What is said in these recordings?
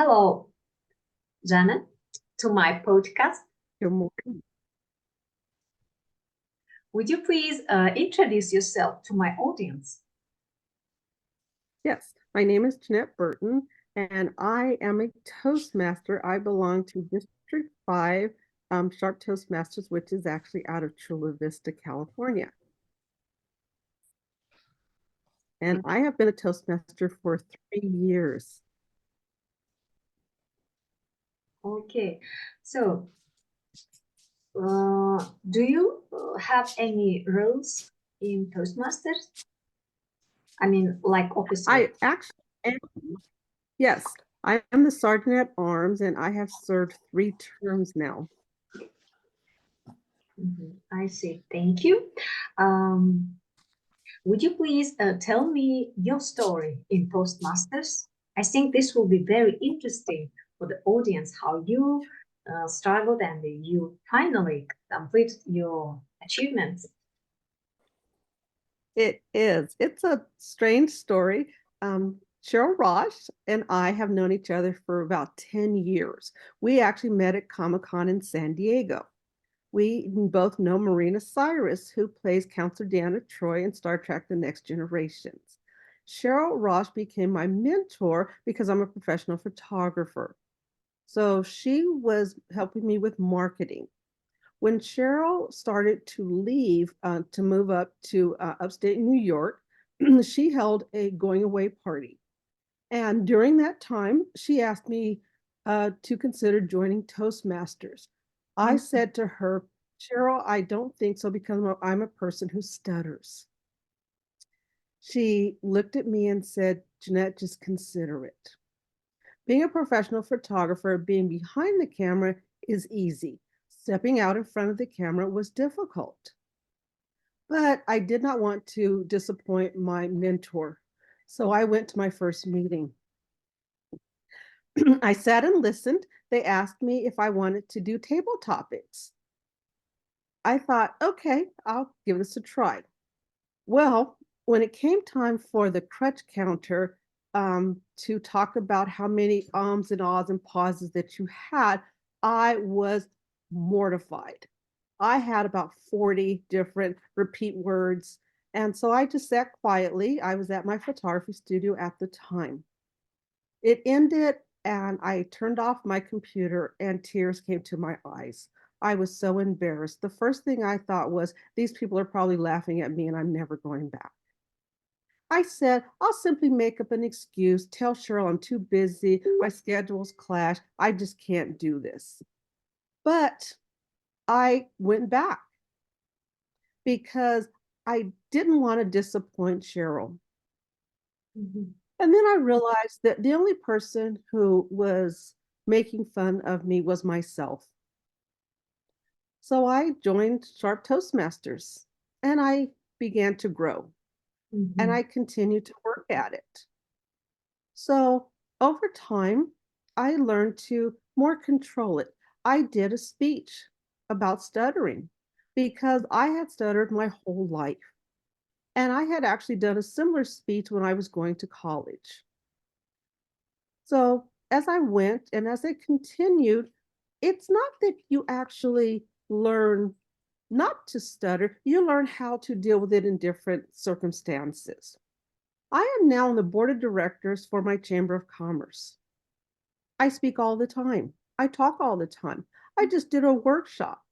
Hello, Jeanette, to my podcast. Good morning. Would you please introduce yourself to my audience? Yes, my name is Jeanette Burton, and I am a Toastmaster. I belong to District 5 Sharp Toastmasters, which is actually out of Chula Vista, California. And I have been a Toastmaster for 3 years. Okay, so do you have any roles in Toastmasters? I mean, like officer. I actually am, yes, I am the Sergeant at Arms, and I have served 3 terms now. I see. Thank you. Um, would you please tell me your story in Toastmasters? I think this will be very interesting for the audience, how you struggled and you finally complete your achievements. It is. It's a strange story. Cheryl Rosh and I have known each other for about 10 years. We actually met at Comic-Con in San Diego. We both know Marina Cyrus, who plays Counselor Deanna Troy in Star Trek The Next Generations. Cheryl Rosh became my mentor because I'm a professional photographer. So she was helping me with marketing. When Cheryl started to leave to move up to upstate New York, she held a going away party. And during that time, she asked me to consider joining Toastmasters. I said to her, Cheryl, I don't think so because I'm a person who stutters. She looked at me and said, Jeanette, just consider it. Being a professional photographer, being behind the camera is easy. Stepping out in front of the camera was difficult. But I did not want to disappoint my mentor. So I went to my first meeting. I sat and listened. They asked me if I wanted to do table topics. I thought, okay, I'll give this a try. Well, when it came time for the crutch counter to talk about how many ums and ahs and pauses that you had, I was mortified. I had about 40 different repeat words. And so I just sat quietly. I was at my photography studio at the time. It ended, and I turned off my computer, and tears came to my eyes. I was so embarrassed. The first thing I thought was, these people are probably laughing at me, and I'm never going back. I said, I'll simply make up an excuse, tell Cheryl I'm too busy, my schedules clash, I just can't do this. But I went back because I didn't want to disappoint Cheryl. And then I realized that the only person who was making fun of me was myself. So I joined Sharp Toastmasters and I began to grow and I continued to work at it. So over time, I learned to more control it. I did a speech about stuttering because I had stuttered my whole life. And I had actually done a similar speech when I was going to college. So as I went and as I continued, it's not that you actually learn not to stutter, you learn how to deal with it in different circumstances. I am now on the board of directors for my Chamber of Commerce. I speak all the time. I talk all the time. I just did a workshop.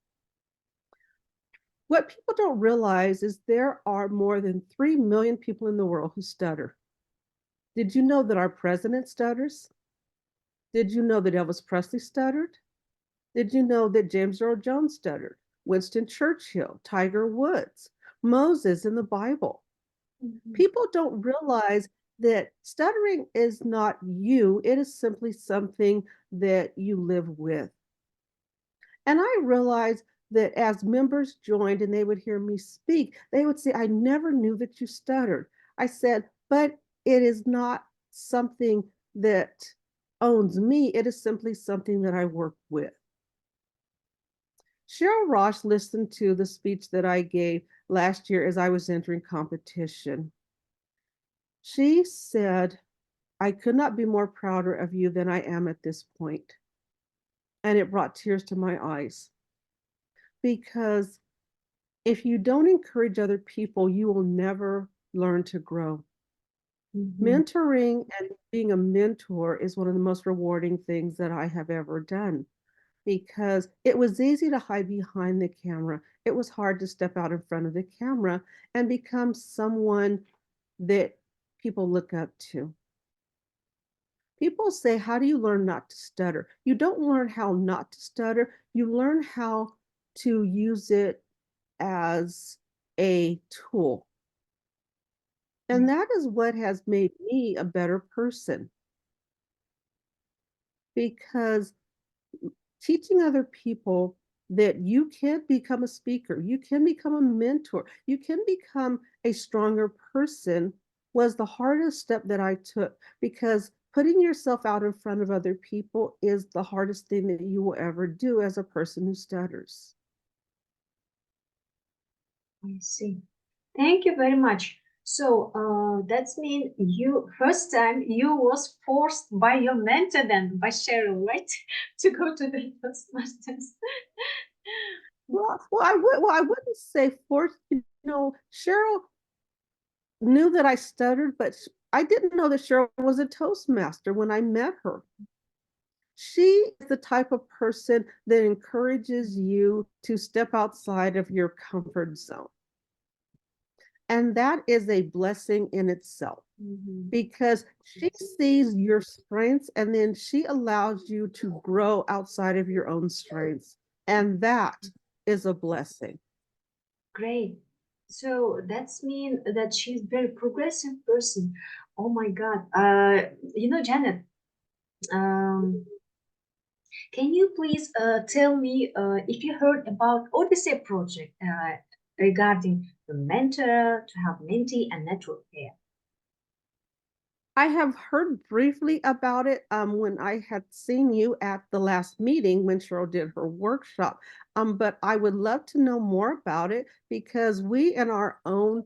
What people don't realize is there are more than 3 million people in the world who stutter. Did you know that our president stutters? Did you know that Elvis Presley stuttered? Did you know that James Earl Jones stuttered? Winston Churchill, Tiger Woods, Moses in the Bible. People don't realize that stuttering is not you, it is simply something that you live with. And I realized that as members joined and they would hear me speak, they would say, I never knew that you stuttered. I said, but it is not something that owns me, it is simply something that I work with. Cheryl Rosh listened to the speech that I gave last year as I was entering competition. She said, I could not be more prouder of you than I am at this point. And it brought tears to my eyes because if you don't encourage other people, you will never learn to grow. Mentoring and being a mentor is one of the most rewarding things that I have ever done because it was easy to hide behind the camera. It was hard to step out in front of the camera and become someone that people look up to. People say, how do you learn not to stutter? You don't learn how not to stutter. You learn how to use it as a tool. And that is what has made me a better person because teaching other people that you can become a speaker, you can become a mentor, you can become a stronger person was the hardest step that I took because putting yourself out in front of other people is the hardest thing that you will ever do as a person who stutters. I see. Thank you very much. So that's mean you first time you was forced by your mentor then by Cheryl, right, to go to the Toastmasters. I wouldn't say forced. You know, Cheryl knew that I stuttered, but I didn't know that Cheryl was a Toastmaster when I met her. She is the type of person that encourages you to step outside of your comfort zone. And that is a blessing in itself because she sees your strengths and then she allows you to grow outside of your own strengths. And that is a blessing. Great. So that's mean that she's very progressive person. Oh my God. Janet, can you please tell me if you heard about Odyssey project regarding the mentor to have mentee and network pair? I have heard briefly about it when I had seen you at the last meeting when Cheryl did her workshop. But I would love to know more about it because we in our own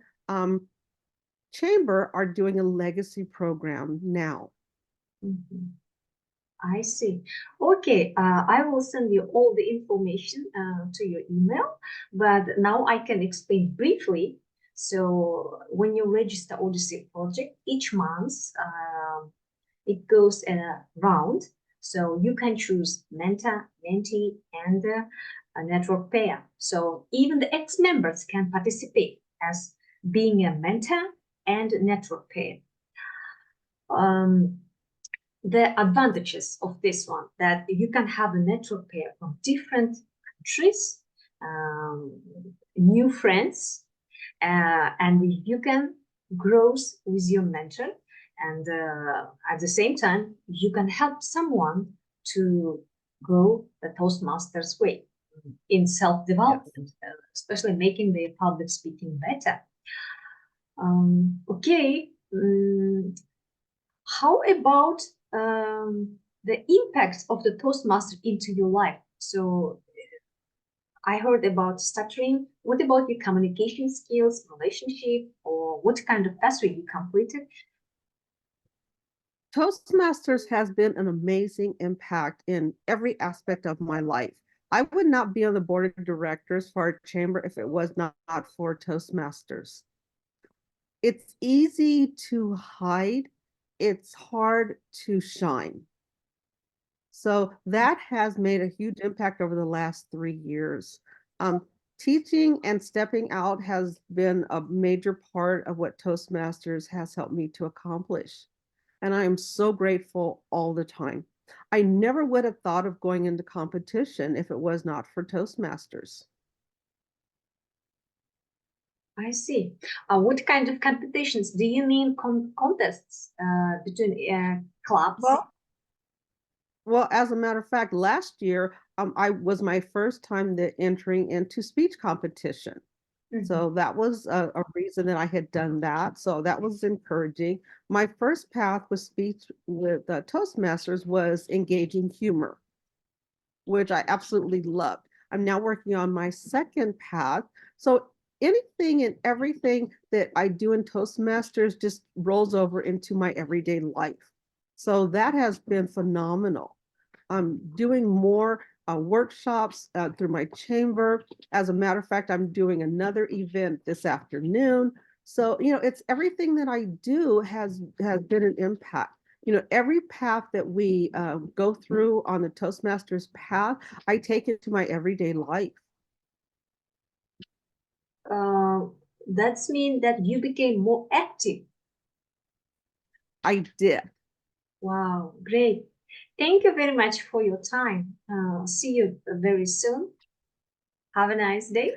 chamber are doing a legacy program now. I see. Okay, I will send you all the information to your email, but now I can explain briefly. So when you register Odyssey project, each month it goes in a round. So you can choose mentor, mentee, and a network pair. So even the ex-members can participate as being a mentor and network pair. The advantages of this one that you can have a network pair from different countries, new friends, and you can grow with your mentor, and at the same time you can help someone to go the Toastmasters way in self-development, especially making their public speaking better. Okay, how about the impact of the Toastmaster into your life? So I heard about stuttering. What about your communication skills, relationship, or what kind of essay you completed? Toastmasters has been an amazing impact in every aspect of my life. I would not be on the board of directors for our chamber if it was not for Toastmasters. It's easy to hide, it's hard to shine. So that has made a huge impact over the last 3 years. Teaching and stepping out has been a major part of what Toastmasters has helped me to accomplish. And I am so grateful all the time. I never would have thought of going into competition if it was not for Toastmasters. I see. What kind of competitions? Do you mean contests between clubs? Well, as a matter of fact, last year I was my first time entering into speech competition. So that was a reason that I had done that. So that was encouraging. My first path with speech with Toastmasters was engaging humor, which I absolutely loved. I'm now working on my second path. So anything and everything that I do in Toastmasters just rolls over into my everyday life. So that has been phenomenal. I'm doing more workshops through my chamber. As a matter of fact, I'm doing another event this afternoon. So, it's everything that I do has been an impact. Every path that we go through on the Toastmasters path, I take it to my everyday life. That's mean that you became more active. I did. Wow, great. Thank you very much for your time. See you very soon. Have a nice day.